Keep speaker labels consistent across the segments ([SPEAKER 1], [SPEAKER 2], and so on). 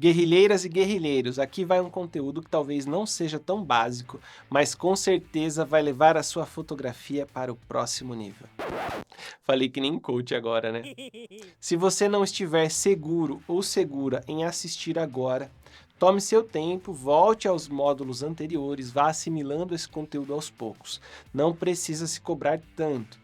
[SPEAKER 1] Guerrilheiras e guerrilheiros, aqui vai um conteúdo que talvez não seja tão básico, mas com certeza vai levar a sua fotografia para o próximo nível. Falei que nem coach agora, né? Se você não estiver seguro ou segura em assistir agora, tome seu tempo, volte aos módulos anteriores, vá assimilando esse conteúdo aos poucos. Não precisa se cobrar tanto.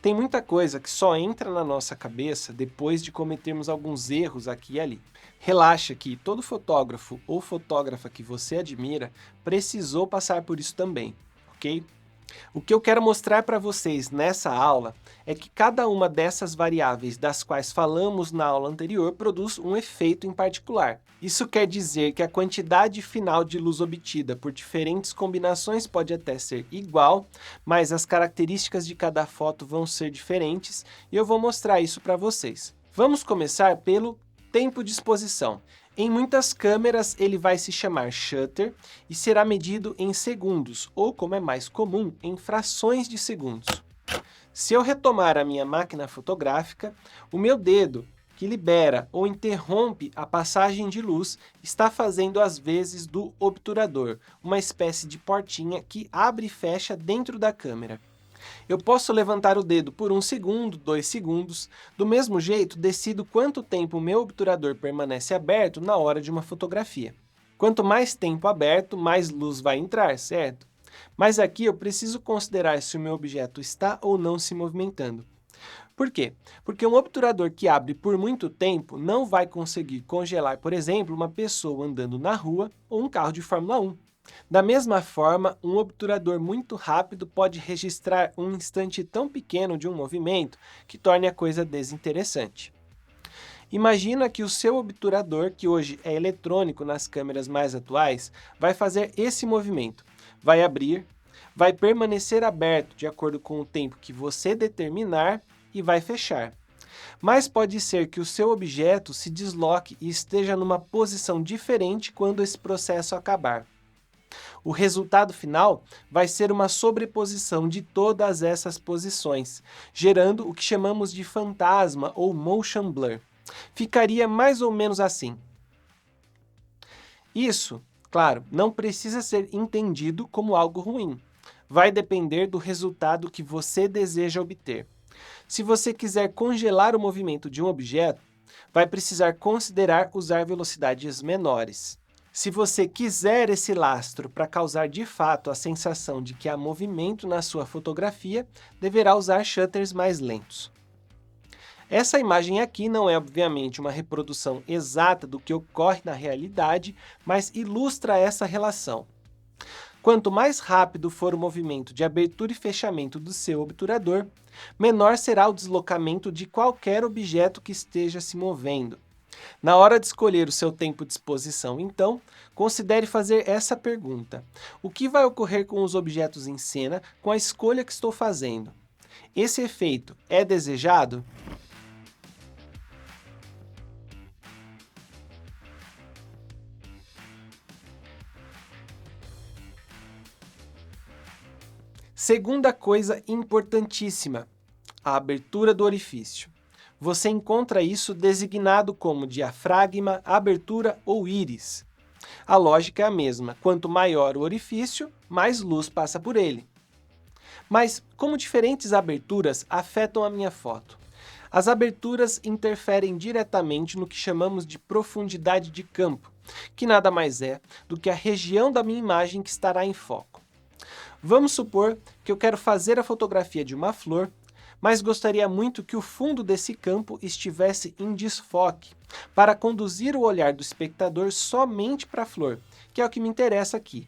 [SPEAKER 1] Tem muita coisa que só entra na nossa cabeça depois de cometermos alguns erros aqui e ali. Relaxa que todo fotógrafo ou fotógrafa que você admira precisou passar por isso também, ok? O que eu quero mostrar para vocês nessa aula é que cada uma dessas variáveis das quais falamos na aula anterior produz um efeito em particular. Isso quer dizer que a quantidade final de luz obtida por diferentes combinações pode até ser igual, mas as características de cada foto vão ser diferentes e eu vou mostrar isso para vocês. Vamos começar pelo tempo de exposição. Em muitas câmeras ele vai se chamar shutter e será medido em segundos, ou como é mais comum, em frações de segundos. Se eu retomar a minha máquina fotográfica, o meu dedo, que libera ou interrompe a passagem de luz, está fazendo as vezes do obturador, uma espécie de portinha que abre e fecha dentro da câmera. Eu posso levantar o dedo por 1 segundo, 2 segundos, do mesmo jeito decido quanto tempo o meu obturador permanece aberto na hora de uma fotografia. Quanto mais tempo aberto, mais luz vai entrar, certo? Mas aqui eu preciso considerar se o meu objeto está ou não se movimentando. Por quê? Porque um obturador que abre por muito tempo não vai conseguir congelar, por exemplo, uma pessoa andando na rua ou um carro de Fórmula 1. Da mesma forma, um obturador muito rápido pode registrar um instante tão pequeno de um movimento que torne a coisa desinteressante. Imagina que o seu obturador, que hoje é eletrônico nas câmeras mais atuais, vai fazer esse movimento. Vai abrir, vai permanecer aberto de acordo com o tempo que você determinar e vai fechar. Mas pode ser que o seu objeto se desloque e esteja numa posição diferente quando esse processo acabar. O resultado final vai ser uma sobreposição de todas essas posições, gerando o que chamamos de fantasma ou motion blur. Ficaria mais ou menos assim. Isso, claro, não precisa ser entendido como algo ruim. Vai depender do resultado que você deseja obter. Se você quiser congelar o movimento de um objeto, vai precisar considerar usar velocidades menores. Se você quiser esse lastro para causar de fato a sensação de que há movimento na sua fotografia, deverá usar shutters mais lentos. Essa imagem aqui não é obviamente uma reprodução exata do que ocorre na realidade, mas ilustra essa relação. Quanto mais rápido for o movimento de abertura e fechamento do seu obturador, menor será o deslocamento de qualquer objeto que esteja se movendo. Na hora de escolher o seu tempo de exposição, então, considere fazer essa pergunta: o que vai ocorrer com os objetos em cena com a escolha que estou fazendo? Esse efeito é desejado? Segunda coisa importantíssima, a abertura do orifício. Você encontra isso designado como diafragma, abertura ou íris. A lógica é a mesma, quanto maior o orifício, mais luz passa por ele. Mas como diferentes aberturas afetam a minha foto? As aberturas interferem diretamente no que chamamos de profundidade de campo, que nada mais é do que a região da minha imagem que estará em foco. Vamos supor que eu quero fazer a fotografia de uma flor, mas gostaria muito que o fundo desse campo estivesse em desfoque, para conduzir o olhar do espectador somente para a flor, que é o que me interessa aqui.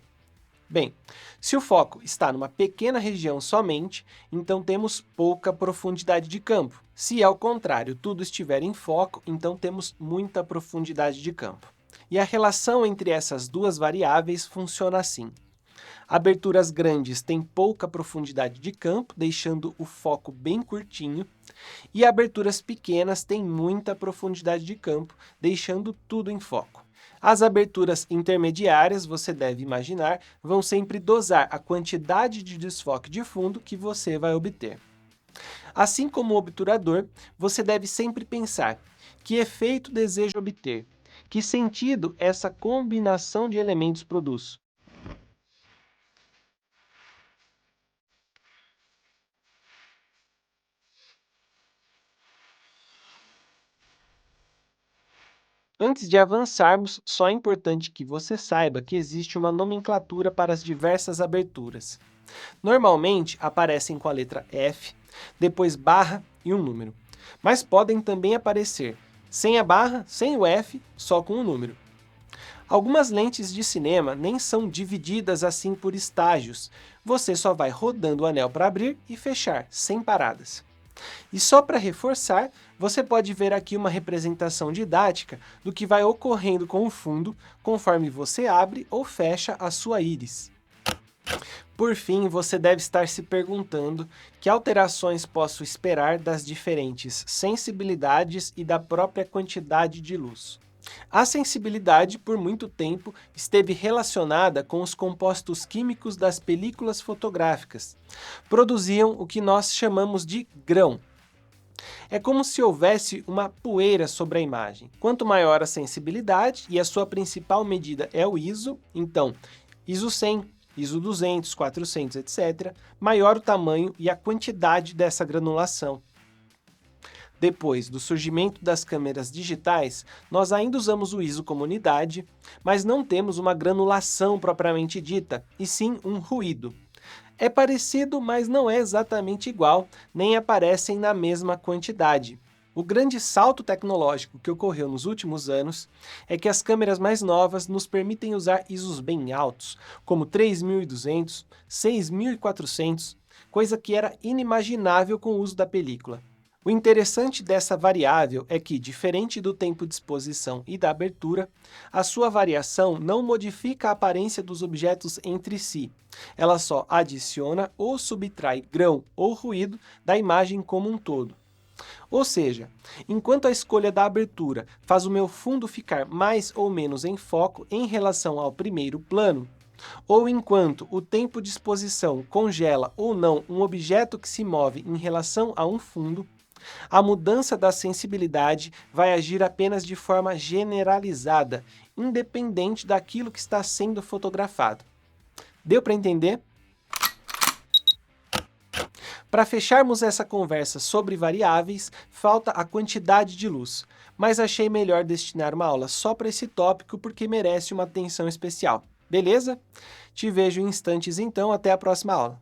[SPEAKER 1] Bem, se o foco está numa pequena região somente, então temos pouca profundidade de campo. Se ao contrário tudo estiver em foco, então temos muita profundidade de campo. E a relação entre essas duas variáveis funciona assim. Aberturas grandes têm pouca profundidade de campo, deixando o foco bem curtinho, e aberturas pequenas têm muita profundidade de campo, deixando tudo em foco. As aberturas intermediárias, você deve imaginar, vão sempre dosar a quantidade de desfoque de fundo que você vai obter. Assim como o obturador, você deve sempre pensar: que efeito desejo obter? Que sentido essa combinação de elementos produz? Antes de avançarmos, só é importante que você saiba que existe uma nomenclatura para as diversas aberturas. Normalmente aparecem com a letra F, depois barra e um número, mas podem também aparecer sem a barra, sem o F, só com o número. Algumas lentes de cinema nem são divididas assim por estágios, você só vai rodando o anel para abrir e fechar, sem paradas. E só para reforçar, você pode ver aqui uma representação didática do que vai ocorrendo com o fundo conforme você abre ou fecha a sua íris. Por fim, você deve estar se perguntando que alterações posso esperar das diferentes sensibilidades e da própria quantidade de luz. A sensibilidade, por muito tempo, esteve relacionada com os compostos químicos das películas fotográficas. Produziam o que nós chamamos de grão. É como se houvesse uma poeira sobre a imagem. Quanto maior a sensibilidade, e a sua principal medida é o ISO, então ISO 100, ISO 200, 400, etc., maior o tamanho e a quantidade dessa granulação. Depois do surgimento das câmeras digitais, nós ainda usamos o ISO como unidade, mas não temos uma granulação propriamente dita, e sim um ruído. É parecido, mas não é exatamente igual, nem aparecem na mesma quantidade. O grande salto tecnológico que ocorreu nos últimos anos é que as câmeras mais novas nos permitem usar ISOs bem altos, como 3200, 6400, coisa que era inimaginável com o uso da película. O interessante dessa variável é que, diferente do tempo de exposição e da abertura, a sua variação não modifica a aparência dos objetos entre si. Ela só adiciona ou subtrai grão ou ruído da imagem como um todo. Ou seja, enquanto a escolha da abertura faz o meu fundo ficar mais ou menos em foco em relação ao primeiro plano, ou enquanto o tempo de exposição congela ou não um objeto que se move em relação a um fundo, a mudança da sensibilidade vai agir apenas de forma generalizada, independente daquilo que está sendo fotografado. Deu para entender? Para fecharmos essa conversa sobre variáveis, falta a quantidade de luz, mas achei melhor destinar uma aula só para esse tópico porque merece uma atenção especial. Beleza? Te vejo em instantes então, até a próxima aula.